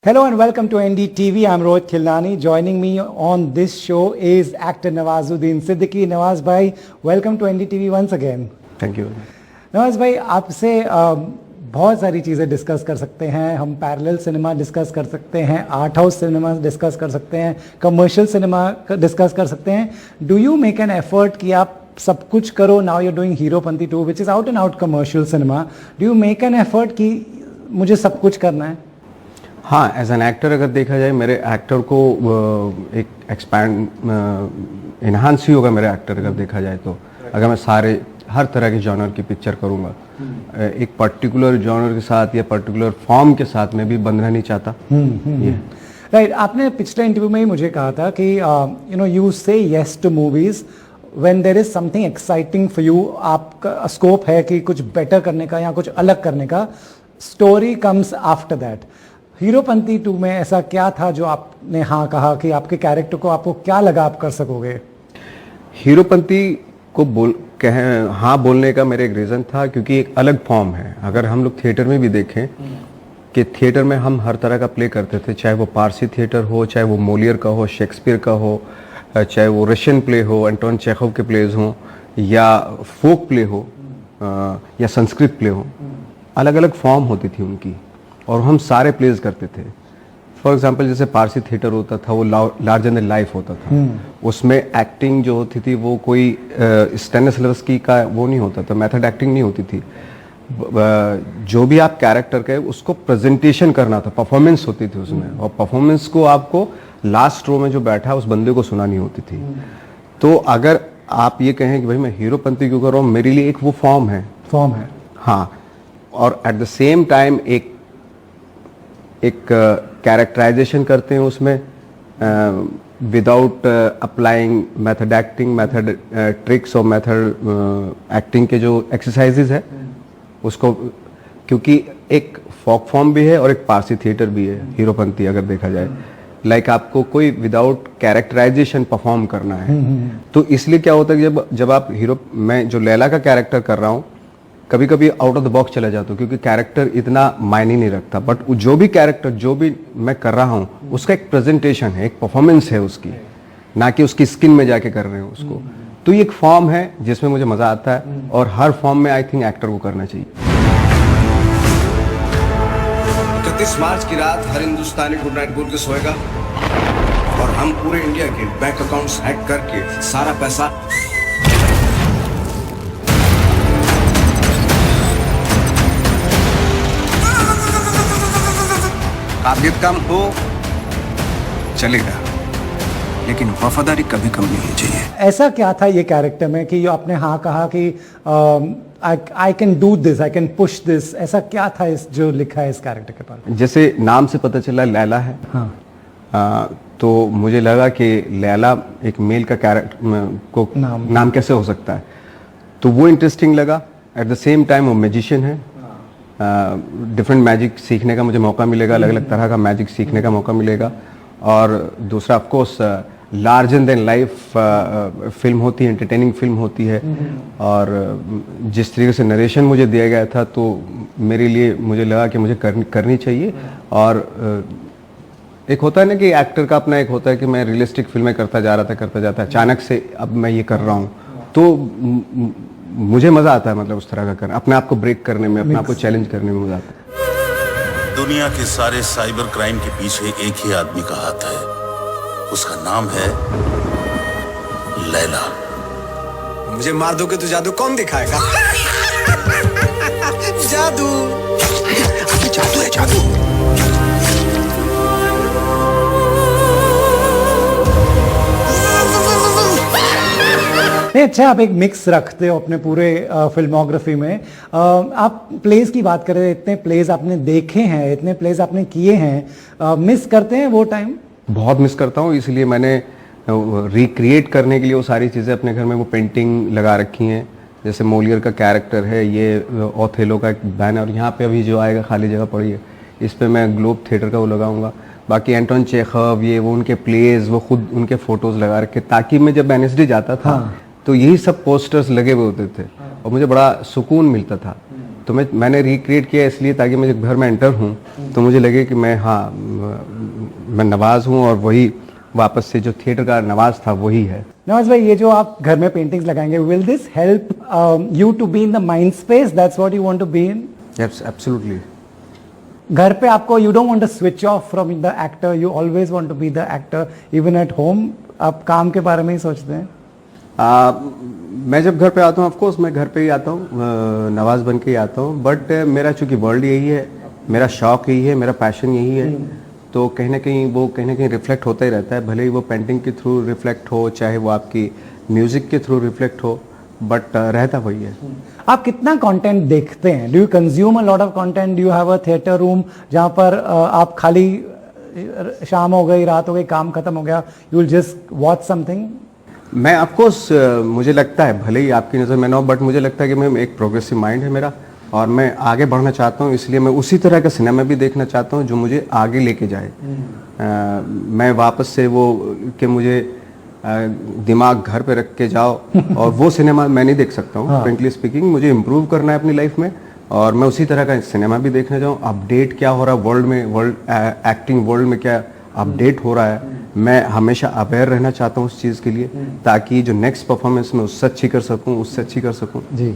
Hello and welcome to NDTV. I'm Rohit Khilnani. Joining me on this show is actor Nawazuddin Siddiqui. Nawaz bhai, welcome to NDTV once again. Thank you. Nawaz भाई, आपसे बहुत सारी चीज़ें discuss कर सकते हैं. हम पैरेलल सिनेमा डिस्कस कर सकते हैं, आर्ट हाउस सिनेमा डिस्कस कर सकते हैं, कमर्शियल सिनेमा डिस्कस कर सकते हैं. Do you make an effort कि आप सब कुछ करो? Now you are doing Heropanti 2 which is out and out commercial cinema. Do you make an effort कि मुझे सब कुछ करना है? हाँ, एज एन एक्टर अगर देखा जाए, मेरे एक्टर को एक एक्सपैंड इन्हांस ही होगा मेरे एक्टर अगर देखा जाए तो. अगर मैं हर तरह के जॉनर की पिक्चर करूंगा, एक पर्टिकुलर जॉनर के साथ या पर्टिकुलर फॉर्म के साथ मैं भी बंधना नहीं चाहता. राइट. आपने पिछले इंटरव्यू में ही मुझे कहा था कि you know you say yes to movies when there is something exciting for you. आपका स्कोप है कि कुछ बेटर करने का या कुछ अलग करने का. Story comes after that. Heropanti 2 में ऐसा क्या था जो आपने हाँ कहा कि आपके कैरेक्टर को आपको क्या लगा आप कर सकोगे? हीरोपंती को हाँ बोलने का मेरे एक रीज़न था क्योंकि एक अलग फॉर्म है. अगर हम लोग थिएटर में भी देखें कि थिएटर में हम हर तरह का प्ले करते थे, चाहे वो पारसी थिएटर हो, चाहे वो मोलियर का हो, शेक्सपियर का हो, चाहे वो रशियन प्ले हो, एंटोन चेखव के प्लेज हों, या फोक प्ले हो, या संस्कृत प्ले हो. अलग अलग फॉर्म होती थी उनकी और हम सारे प्लेज करते थे. फॉर एग्जाम्पल जैसे पारसी थिएटर होता था वो लार्जर देन लाइफ होता था. उसमें एक्टिंग जो होती थी वो कोई स्टेनिस्लवस्की का वो नहीं होता था, मेथड एक्टिंग नहीं होती थी. जो भी आप कैरेक्टर के उसको प्रेजेंटेशन करना था, परफॉर्मेंस होती थी उसमें, और परफॉर्मेंस को आपको लास्ट रो में जो बैठा है उस बंदे को सुनानी होती थी. तो अगर आप ये कहें कि भाई मैं हीरोपंती क्यों कर रहा हूँ, मेरे लिए एक वो फॉर्म है. हाँ. और एट द सेम टाइम एक कैरेक्टराइजेशन करते हैं उसमें without applying method acting, method tricks और मेथड एक्टिंग के जो एक्सरसाइजेज है उसको, क्योंकि एक फोक फॉर्म भी है और एक पारसी थिएटर भी है हीरोपंती अगर देखा जाए. लाइक आपको कोई विदाउट कैरेक्टराइजेशन परफॉर्म करना है. तो इसलिए क्या होता है कि जब आप मैं जो लैला का कैरेक्टर कर रहा हूँ, कभी कभी आउट ऑफ द बॉक्स चला जाता हूँ क्योंकि कैरेक्टर इतना मायने नहीं रखता. बट जो भी कैरेक्टर जो भी मैं कर रहा हूँ उसका एक प्रेजेंटेशन है, एक परफॉर्मेंस है उसकी, ना कि उसकी स्किन में जाके कर रहे हो उसको. तो ये एक फॉर्म है जिसमें मुझे मजा आता है और हर फॉर्म में आई थिंक एक्टर को करना चाहिए. 31 मार्च की रात हर हिंदुस्तानी गुड नाइट बोल के सोएगा और हम पूरे इंडिया के बैंक अकाउंट्स हैक करके सारा पैसा काबिलियत कम हो चलेगा, लेकिन वफादारी कभी कम नहीं चाहिए. ऐसा क्या था ये कैरेक्टर में कि आपने हाँ कहा कि I can do this, I can push this? ऐसा क्या था इस जो लिखा है इस कैरेक्टर के बारे में? जैसे नाम से पता चला लैला है. हाँ. तो मुझे लगा कि लैला एक मेल का कैरेक्टर को नाम कैसे हो सकता है, तो वो इंटरेस्टिंग लगा. एट द सेम टाइम वो मैजिशियन है, डिफरेंट मैजिक सीखने का मुझे मौका मिलेगा, अलग अलग तरह का मैजिक सीखने का मौका मिलेगा. और दूसरा of course larger than life film होती है, एंटरटेनिंग फिल्म होती है. और जिस तरीके से नरेशन मुझे दिया गया था तो मेरे लिए मुझे लगा कि मुझे करनी चाहिए. और एक होता है ना कि एक्टर का अपना एक होता है कि मैं रियलिस्टिक फिल्में करता जाता अचानक से अब मैं ये कर रहा हूँ, तो मुझे मजा आता है. मतलब उस तरह का करना, अपने आप को ब्रेक करने में, अपने आप को चैलेंज करने में मजा आता है. दुनिया के सारे साइबर क्राइम के पीछे एक ही आदमी का हाथ है, उसका नाम है लैला. मुझे मार दोगे तो जादू कौन दिखाएगा? जादू, अबे जादू है जादू. अच्छा, आप एक मिक्स रखते हो अपने पूरे फिल्मोग्राफी में. आप प्लेज की बात कर रहे थे, इतने प्लेज आपने देखे हैं, इतने प्लेज आपने किए हैं, मिस करते हैं वो टाइम? बहुत मिस करता हूँ. इसलिए मैंने रिक्रिएट करने के लिए वो सारी चीज़ें अपने घर में वो पेंटिंग लगा रखी हैं. जैसे मोलियर का कैरेक्टर है, ये ओथेलो का एक बैनर यहाँ पे अभी जो आएगा, खाली जगह पड़ी है, इस पे मैं ग्लोब थिएटर का वो लगाऊंगा. बाकी एंटोन चेखव, ये वो उनके प्लेज, वो खुद उनके फोटोज लगा रखे, ताकि मैं जब एनएसडी जाता था तो यही सब पोस्टर्स लगे हुए होते थे और मुझे बड़ा सुकून मिलता था तो मैंने रिक्रिएट किया इसलिए ताकि मैं जब घर में एंटर हूँ तो मुझे लगे कि मैं नवाज हूँ और वही वापस से जो थिएटर का नवाज था वही है। नवाज भाई, ये जो आप घर में पेंटिंग्स लगाएंगे, will this help you to be in the mind space that's what you want to be in? Absolutely. घर पे आपको you don't want to switch off from the actor, you always want to be the actor even at home? आप काम के बारे में ही सोचते हैं? मैं जब घर पे आता हूँ, ऑफ कोर्स मैं घर पे ही आता हूँ, नवाज बन के ही आता हूँ, बट मेरा चूंकि वर्ल्ड यही है, मेरा शौक यही है, मेरा पैशन यही है, तो कहीं ना कहीं वो कहीं ना कहीं रिफ्लेक्ट होता ही रहता है, भले ही वो पेंटिंग के थ्रू रिफ्लेक्ट हो, चाहे वो आपकी म्यूजिक के थ्रू रिफ्लेक्ट हो, बट रहता वही है। आप कितना कंटेंट देखते हैं? Do you consume a lot of content? Do you have a theatre room जहां पर आप खाली शाम हो गई, रात हो गई, काम खत्म हो गया, you will just watch something? मैं ऑफ कोर्स मुझे लगता है, भले ही आपकी नज़र में ना हो, बट मुझे लगता है कि मैं एक प्रोग्रेसिव माइंड है मेरा और मैं आगे बढ़ना चाहता हूँ, इसलिए मैं उसी तरह का सिनेमा भी देखना चाहता हूँ जो मुझे आगे लेके जाए। मैं वापस से वो कि मुझे दिमाग घर पे रख के जाओ और वो सिनेमा मैं नहीं देख सकता हूँ। फ्रेंकली स्पीकिंग, मुझे इम्प्रूव करना है अपनी लाइफ में और मैं उसी तरह का सिनेमा भी देखना चाहूँ। अपडेट क्या हो रहा है वर्ल्ड में, एक्टिंग वर्ल्ड में क्या अपडेट हो रहा है, मैं हमेशा अवेयर रहना चाहता हूँ उस चीज़ के लिए, ताकि जो नेक्स्ट परफॉर्मेंस में उससे अच्छी कर सकूँ, उससे अच्छी कर सकूँ। जी,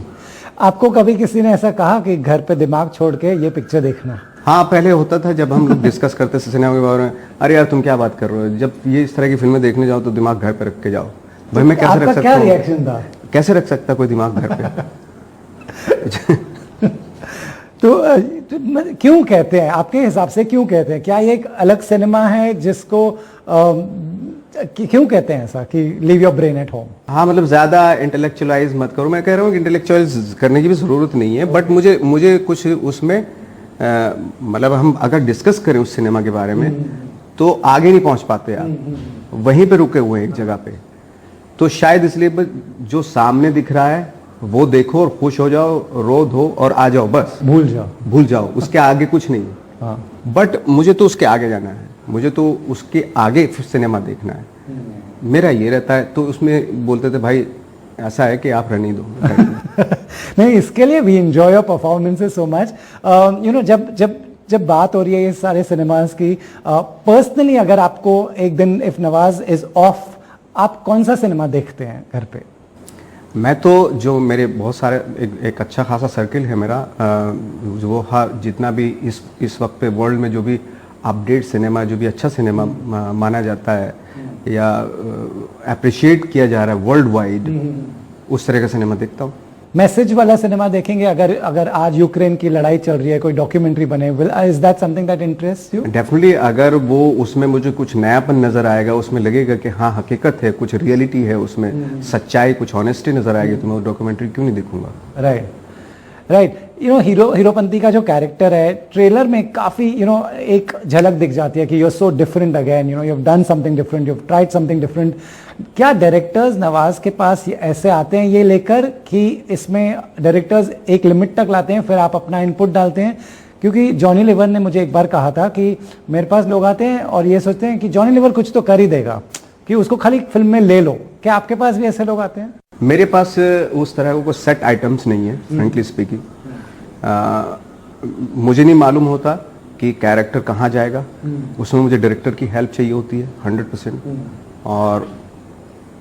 आपको कभी किसी ने ऐसा कहा कि घर पे दिमाग छोड़ के ये पिक्चर देखना? हाँ, पहले होता था जब हम लोग डिस्कस करते थे सिनेमा के बारे में, अरे यार तुम क्या बात कर रहे हो, जब ये इस तरह की फिल्में देखने जाओ तो दिमाग घर पे रख के जाओ। भाई मैं कैसे रख सकता क्या रिएक्शन था? कैसे रख सकता कोई दिमाग घर पे? तो क्यों कहते हैं, आपके हिसाब से क्यों कहते हैं? क्या ये एक अलग सिनेमा है जिसको क्यों कहते हैं ऐसा कि leave your brain at home? हाँ, मतलब ज्यादा इंटेलेक्चुअलाइज मत करो। मैं कह रहा हूँ कि इंटेलेक्चुअलाइज करने की भी जरूरत नहीं है, बट मुझे कुछ उसमें मतलब हम अगर डिस्कस करें उस सिनेमा के बारे में तो आगे नहीं पहुंच पाते आप, वहीं पे रुके हुए हैं एक जगह पे। तो शायद इसलिए जो सामने दिख रहा है वो देखो और खुश हो जाओ, रो धो और आ जाओ, बस भूल जाओ, उसके आगे कुछ नहीं। हाँ। बट मुझे तो उसके आगे जाना है, मुझे तो उसके आगे फिर सिनेमा देखना है, मेरा ये रहता है। तो उसमें बोलते थे भाई ऐसा है कि आप रहने दो। नहीं, इसके लिए we enjoy your performances so much. You know, जब बात हो रही है ये सारे सिनेमास की, पर्सनली अगर आपको एक दिन इफ नवाज इज ऑफ, आप कौन सा सिनेमा देखते हैं घर पे? मैं तो जो मेरे बहुत सारे एक अच्छा खासा सर्किल है मेरा, जो वो जितना भी इस वक्त पे वर्ल्ड में जो भी अपडेट सिनेमा, जो भी अच्छा सिनेमा माना जाता है या अप्रिशिएट किया जा रहा है वर्ल्ड वाइड, उस तरह का सिनेमा देखता हूँ। मैसेज वाला सिनेमा देखेंगे? अगर आज यूक्रेन की लड़ाई चल रही है, कोई डॉक्यूमेंट्री बने, is that something that interest you? Definitely, अगर वो उसमें मुझे कुछ नयापन नजर आएगा, उसमें लगेगा कि हाँ हकीकत है, कुछ रियलिटी है उसमें, सच्चाई, कुछ ऑनेस्टी नजर आएगी, तो मैं वो डॉक्यूमेंट्री क्यों नहीं देखूंगा। राइट। यू नो, हीरोपंती का जो कैरेक्टर है, ट्रेलर में काफी एक झलक दिख जाती है कि you are so different again, you have done something different, you have tried something different. क्या डायरेक्टर्स नवाज के पास ऐसे आते हैं ये लेकर कि इसमें डायरेक्टर्स एक लिमिट तक लाते हैं, फिर आप अपना इनपुट डालते हैं? क्योंकि जॉनी लीवर ने मुझे एक बार कहा था कि मेरे पास लोग आते हैं और ये सोचते हैं कि जॉनी लीवर कुछ तो कर ही देगा, कि उसको खाली फिल्म में ले लो। क्या आपके पास भी ऐसे लोग आते हैं? मेरे पास उस तरह को सेट आइटम्स नहीं है, फ्रेंकली स्पीकिंग। मुझे नहीं मालूम होता कि कैरेक्टर कहाँ जाएगा, उसमें मुझे डायरेक्टर की हेल्प चाहिए होती है 100%। और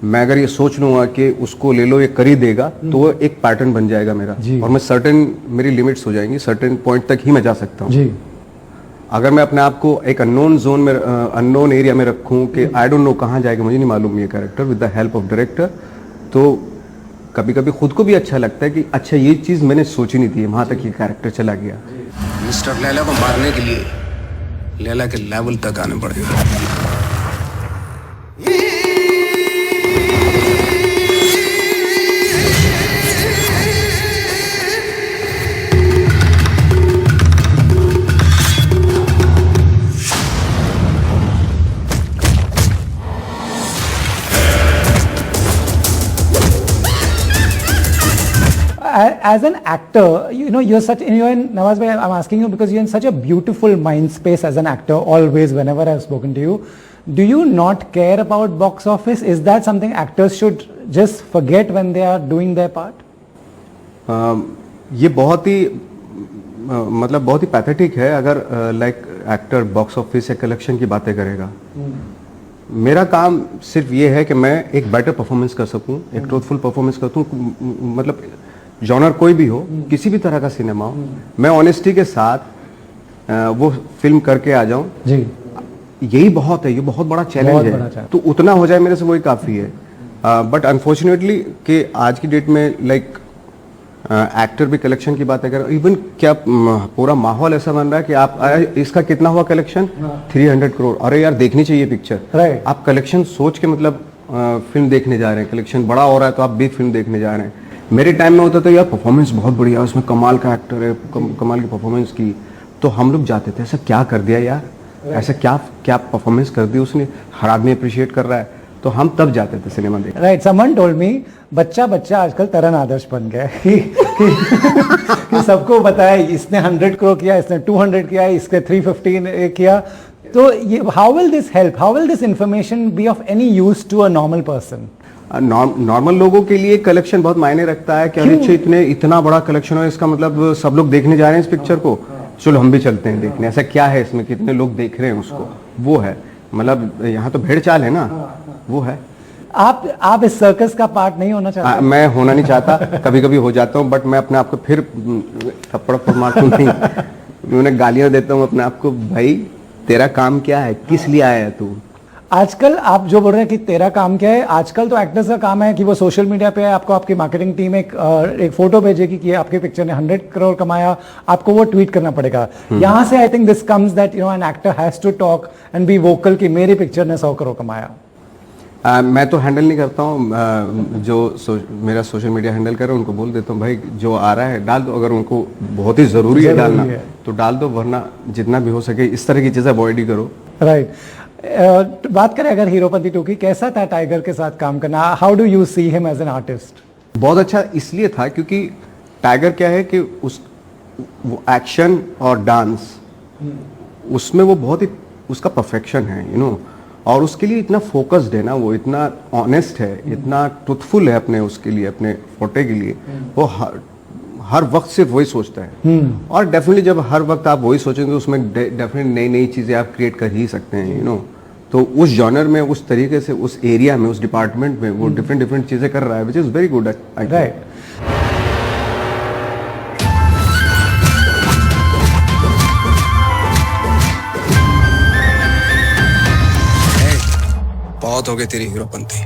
मैं अगर ये सोच लूंगा कि उसको ले लो, ये कर ही देगा, तो वो एक पैटर्न बन जाएगा मेरा, और मैं सर्टेन, मेरी लिमिट्स हो जाएंगी, सर्टेन पॉइंट तक ही मैं जा सकता हूँ। अगर मैं अपने आप को एक अननोन जोन में, अननोन एरिया में रखूं कि आई डोंट नो कहाँ जाएगा, मुझे नहीं मालूम ये character, with the help of director, तो कभी कभी खुद को भी अच्छा लगता है कि अच्छा ये चीज मैंने सोची नहीं थी, वहां तक ये कैरेक्टर चला गया। मिस्टर लैला को मारने के लिए लैला के लेवल तक आने पड़ेगा। As an actor, you're in, Nawaz bhai, I'm asking you because you're in such a beautiful mind space as an actor, always, whenever I've spoken to you. Do you not care about box office? Is that something actors should just forget when they are doing their part? ये बहुत ही मतलब बहुत ही pathetic है अगर like actor box office या collection की बातें करेगा। मेरा काम सिर्फ ये है कि मैं एक बेटर परफॉर्मेंस कर सकूं, एक ट्रूथफुल परफॉर्मेंस कर दूं, मतलब जॉनर कोई भी हो, किसी भी तरह का सिनेमा हो, मैं ऑनेस्टी के साथ वो फिल्म करके आ जाऊं। जी, यही बहुत है, ये बहुत बड़ा चैलेंज बहुत है। बड़ा challenge। तो उतना हो जाए मेरे से वही काफी है। बट अनफॉर्चुनेटली कि आज की डेट में लाइक एक्टर भी कलेक्शन की बातें कर, इवन क्या पूरा माहौल ऐसा बन रहा है कि आप इसका कितना हुआ कलेक्शन, 300 करोड़, अरे यार देखनी चाहिए पिक्चर। Right। आप कलेक्शन सोच के मतलब फिल्म देखने जा रहे हैं, कलेक्शन बड़ा हो रहा है तो आप भी फिल्म देखने जा रहे हैं। मेरे टाइम में होता था यार परफॉर्मेंस बहुत बढ़िया है, उसमें कमाल का एक्टर है, कमाल की परफॉर्मेंस की, तो हम लोग जाते थे ऐसा क्या कर दिया यार, ऐसा क्या क्या परफॉर्मेंस कर दी उसने, हर आदमी अप्रिशिएट कर रहा है, तो हम तब जाते थे सिनेमा देखने। राइट। समवन टोल्ड मी बच्चा आजकल तरन आदर्श बन गया है कि सबको पता है इसने 100 करोड़ किया, इसने 200 किया, इसके 315 किया। तो ये how will this help, how will this information be of any use to a normal person? Normal लोगों के लिए कलेक्शन बहुत मायने रखता है कि अरे इतना बड़ा कलेक्शन हो, इसका मतलब सब लोग देखने जा रहे हैं इस पिक्चर को, चलो हम भी चलते हैं देखने, ऐसा क्या है इसमें, कितने लोग देख रहे हैं उसको, वो है मतलब यहाँ तो भेड़ चाल है ना, वो है। आप इस सर्कस का पार्ट नहीं होना चाहते? मैं होना नहीं चाहता, कभी कभी हो जाता हूँ, बट मैं अपने आप को फिर थप्पड़ मारता नहीं, मैं उन्हें गालियां देता हूँ अपने आप को, भाई तेरा काम क्या है, किस लिए आया है तू। आजकल आप जो बोल रहे हैं कि तेरा काम क्या है, आजकल तो एक्टर्स का काम है कि वो सोशल मीडिया पे आपको आपकी मार्केटिंग टीम एक फोटो भेजेगी कि आपके पिक्चर ने 100 करोड़ कमाया, आपको वो ट्वीट करना पड़ेगा। यहाँ से I think this comes that you know an actor has to talk and be vocal कि मेरी पिक्चर ने 100 करोड़ कमाया। मैं तो हैंडल नहीं करता हूँ, मेरा सोशल मीडिया हैंडल कर रहे हैं उनको बोल देता हूँ भाई जो आ रहा है डाल दो, अगर उनको बहुत ही जरूरी है डालना तो डाल दो, वरना जितना भी हो सके इस तरह की चीजें अवॉइड ही करो। राइट। बात करें अगर हीरोपंती 2 की, कैसा था टाइगर के साथ काम करना? How do you see him as an artist? बहुत अच्छा इसलिए था क्योंकि टाइगर क्या है कि वो एक्शन और डांस उसमें वो बहुत ही उसका परफेक्शन है, यू नो, और उसके लिए इतना फोकस्ड है ना, वो इतना ऑनेस्ट है, इतना ट्रूथफुल है अपने उसके लिए, अपने फोटे के लिए, वो हर वक्त सिर्फ वही सोचता है। और डेफिनेटली जब हर वक्त आप वही सोचेंगे तो उसमें डेफिनेटली नई नई चीजें आप क्रिएट कर ही सकते हैं, यू नो। तो उस जॉनर में, उस तरीके से, उस एरिया में, उस डिपार्टमेंट में वो डिफरेंट चीजें कर रहा है, which is very good. Right. बहुत हो गई तेरी हीरोपंती।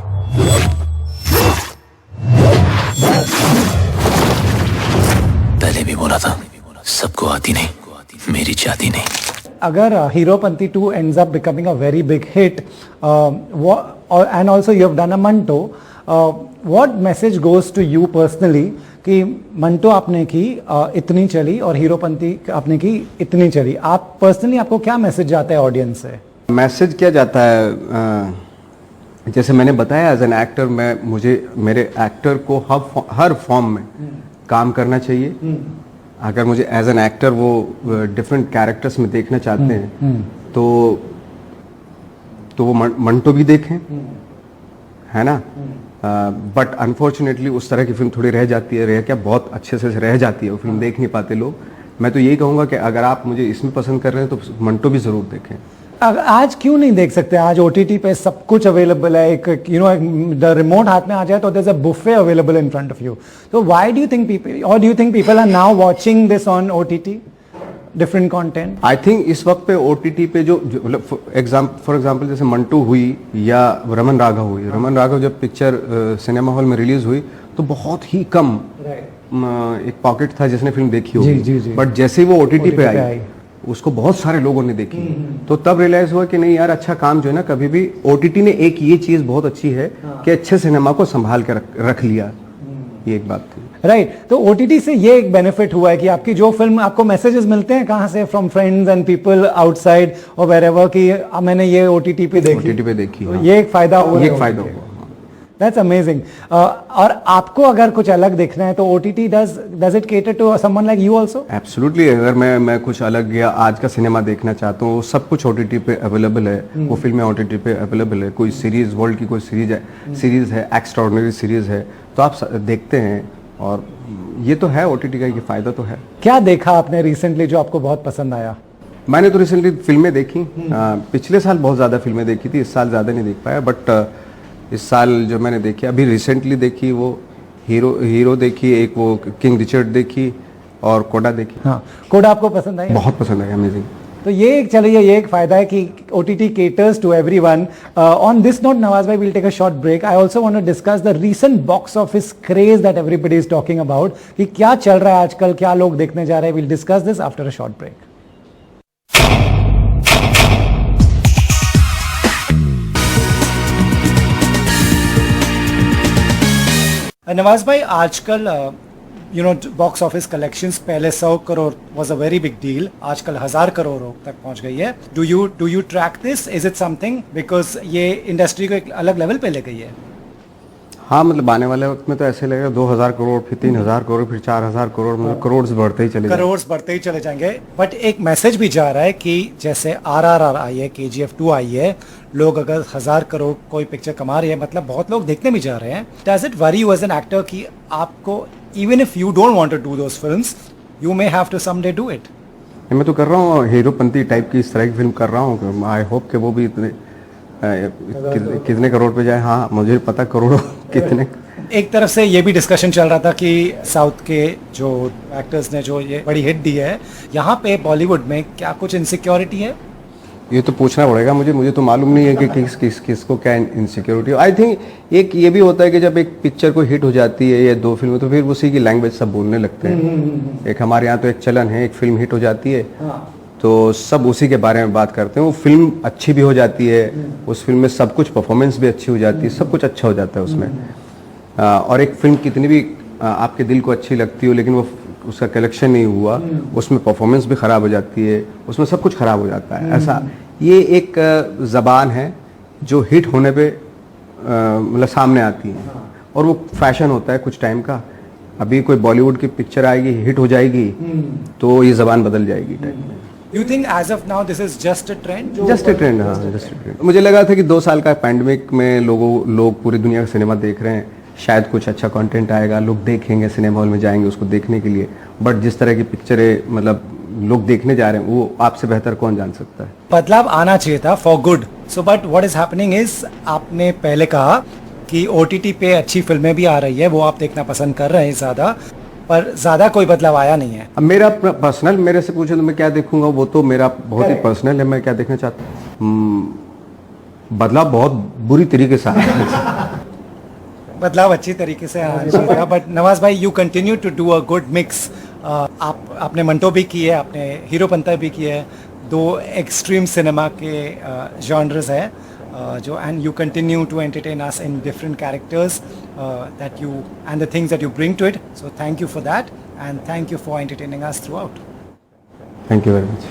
पहले भी बोला था, सबको आती नहीं, मेरी जाती नहीं। अगर Heropanti 2 ends up becoming a very big hit, and also you have done a Manto, what message goes to you personally कि मंटो आपने की इतनी चली और हीरोपंती आपने की इतनी चली, आप पर्सनली आपको क्या मैसेज जाता है ऑडियंस से? मैसेज क्या जाता है, जैसे मैंने बताया एज एन एक्टर मुझे मेरे एक्टर को हर फॉर्म में काम करना चाहिए। अगर मुझे एज एन एक्टर वो डिफरेंट कैरेक्टर्स में देखना चाहते हैं तो वो मंटो भी देखें, है ना। बट अनफॉर्चुनेटली उस तरह की फिल्म थोड़ी रह जाती है, क्या बहुत अच्छे से रह जाती है, वो फिल्म देख नहीं पाते लोग। मैं तो यही कहूँगा कि अगर आप मुझे इसमें पसंद कर रहे हैं तो मंटो भी ज़रूर देखें। आज क्यों नहीं देख सकते? आज OTT पे सब कुछ अवेलेबल है, एक यू नो द रिमोट हाथ में आ जाए तो there is a buffet available in front of you. तो why do you think people are now watching this on OTT different content? I think इस वक्त पे OTT पे जो फॉर एग्जांपल जैसे मंटू हुई या रमन राघव हुई, रमन राघव जब पिक्चर सिनेमा हॉल में रिलीज हुई तो बहुत ही कम एक पॉकेट था जिसने फिल्म देखी होगी, बट जैसे ही वो OTT पे आई उसको बहुत सारे लोगों ने देखी। तो तब रियलाइज हुआ कि नहीं यार, अच्छा काम जो है ना, कभी भी OTT ने एक ये चीज बहुत अच्छी है कि अच्छे सिनेमा को संभाल के रख लिया, ये एक बात थी। राइट। तो OTT से ये एक बेनिफिट हुआ है कि आपकी जो फिल्म, आपको मैसेजेस मिलते हैं कहाँ से, from friends and people outside और वेरेवर कि मैंने ये OTT पे देखी। हाँ। ये एक फायदा हुआ, ये एक फायदा हुआ। That's amazing. और आपको अगर कुछ अलग देखना है तो OTT does it cater to someone like you also? Absolutely. अगर मैं कुछ अलग या आज का सिनेमा देखना चाहता हूँ, सब कुछ OTT पे अवेलेबल है, वो फिल्में OTT पे अवेलेबल है। कोई सीरीज, वर्ल्ड की कोई सीरीज है, एक्स्ट्राऑर्डिनरी सीरीज है, तो आप देखते हैं और ये तो है ओटीटी का, ये फायदा तो है। क्या देखा आपने रिसेंटली जो आपको बहुत पसंद आया? मैंने तो रिसेंटली फिल्में देखी, पिछले साल बहुत ज़्यादा फिल्में देखी थी, इस साल ज़्यादा नहीं देख पाया, बट इस साल जो मैंने देखी अभी रिसेंटली देखी वो हीरो देखी, एक वो किंग रिचर्ड देखी और कोडा देखी। हाँ, कोडा आपको पसंद आई? बहुत पसंद आई, अमेजिंग। तो ये एक फायदा है कि OTT caters to everyone. On this note, Nawaz bhai, we'll take a short break. I also want to discuss the recent box office craze that everybody is talking about. कि क्या चल रहा है आजकल, क्या लोग देखने जा रहे हैं. We'll discuss this after a short break. Nawaz भाई, आजकल बॉक्स ऑफिस कलेक्शंस पहले 100 crore was a very big deal, आजकल 1000 करोड़ तक पहुंच गई है. Do you track this? Is it something, because ये इंडस्ट्री को एक अलग लेवल पे ले गई है. हाँ, मतलब आने वाले वक्त में तो ऐसे लगेगा 2000 करोड़, फिर 3000 करोड़, फिर 4000 करोड़, मतलब करोड़ बढ़ते ही चले जाएंगे. बट एक मैसेज भी जा रहा है कि जैसे RRR आई है, KGF 2 आई है, लोग अगर 1000 करोड़ कोई पिक्चर कमा रही है, मतलब बहुत लोग देखने भी जा रहे हैं. Does it worry you as an actor कि आपको, even if you don't want to do those films, you may have to someday do it? मैं तो कर रहा हूँ हीरोपंती टाइप की, इस तरह की फिल्म कर रहा हूँ. आई होप कि वो भी इतने कितने करोड़ पे जाए. हाँ, मुझे पता करोड़ों कितने. एक तरफ से ये भी डिस्कशन चल रहा था कि साउथ के जो एक्टर्स ने जो ये बड़ी हिट दी है, यहाँ पे बॉलीवुड में क्या कुछ इनसिक्योरिटी है? ये तो पूछना पड़ेगा मुझे तो मालूम नहीं है कि किसको क्या इनसिक्योरिटी. आई थिंक एक ये भी होता है कि जब एक पिक्चर को हिट हो जाती है या दो फिल्में, तो फिर उसी की लैंग्वेज सब बोलने लगते हैं. एक हमारे यहाँ तो एक चलन है, एक फिल्म हिट हो जाती है तो सब उसी के बारे में बात करते हैं. वो फिल्म अच्छी भी हो जाती है, उस फिल्म में सब कुछ, परफॉर्मेंस भी अच्छी हो जाती है, सब कुछ अच्छा हो जाता है उसमें. और एक फिल्म कितनी भी आपके दिल को अच्छी लगती हो, लेकिन वो उसका कलेक्शन नहीं हुआ, उसमें परफॉर्मेंस भी खराब हो जाती है, उसमें सब कुछ खराब हो जाता है. ऐसा ये एक जबान है जो हिट होने पे मतलब सामने आती है, और वो फैशन होता है कुछ टाइम का. अभी कोई बॉलीवुड की पिक्चर आएगी, हिट हो जाएगी, तो ये जबान बदल जाएगी टाइप में. You think as of now this is just a trend? Just a trend. हाँ, जस्ट ए ट्रेंड. मुझे लगा था कि 2 साल का पैंडेमिक में लोग पूरी दुनिया का सिनेमा देख रहे हैं, शायद कुछ अच्छा कंटेंट आएगा, लोग देखेंगे, सिनेमा हॉल में जाएंगे उसको देखने के लिए. बट जिस तरह की पिक्चरें मतलब लोग देखने जा रहे हैं, वो आपसे बेहतर कौन जान सकता है. बदलाव आना चाहिए था for good. So but what is happening is, आपने पहले कहा कि OTT पे अच्छी फिल्में भी आ रही है, वो आप देखना पसंद कर रहे हैं ज़्यादा, पर ज़्यादा कोई बदलाव आया नहीं है. अब मेरा पर्सनल, मेरे से पूछे तो मैं क्या देखूंगा, वो तो मेरा बहुत ही पर्सनल है, मैं क्या देखना चाहता हूँ. बदलाव बहुत बुरी तरीके से आया. बदलाव अच्छी तरीके से आना चाहिए. बट नवाज भाई, you continue to do a good mix. आपने मंटो भी की है, आपने हीरोपंती भी की है, 2 एक्सट्रीम सिनेमा के जॉनर्स है जो, and you continue to entertain us in different characters that you and the things that you bring to it. So thank you for that, and thank you for entertaining us throughout. Thank you very much.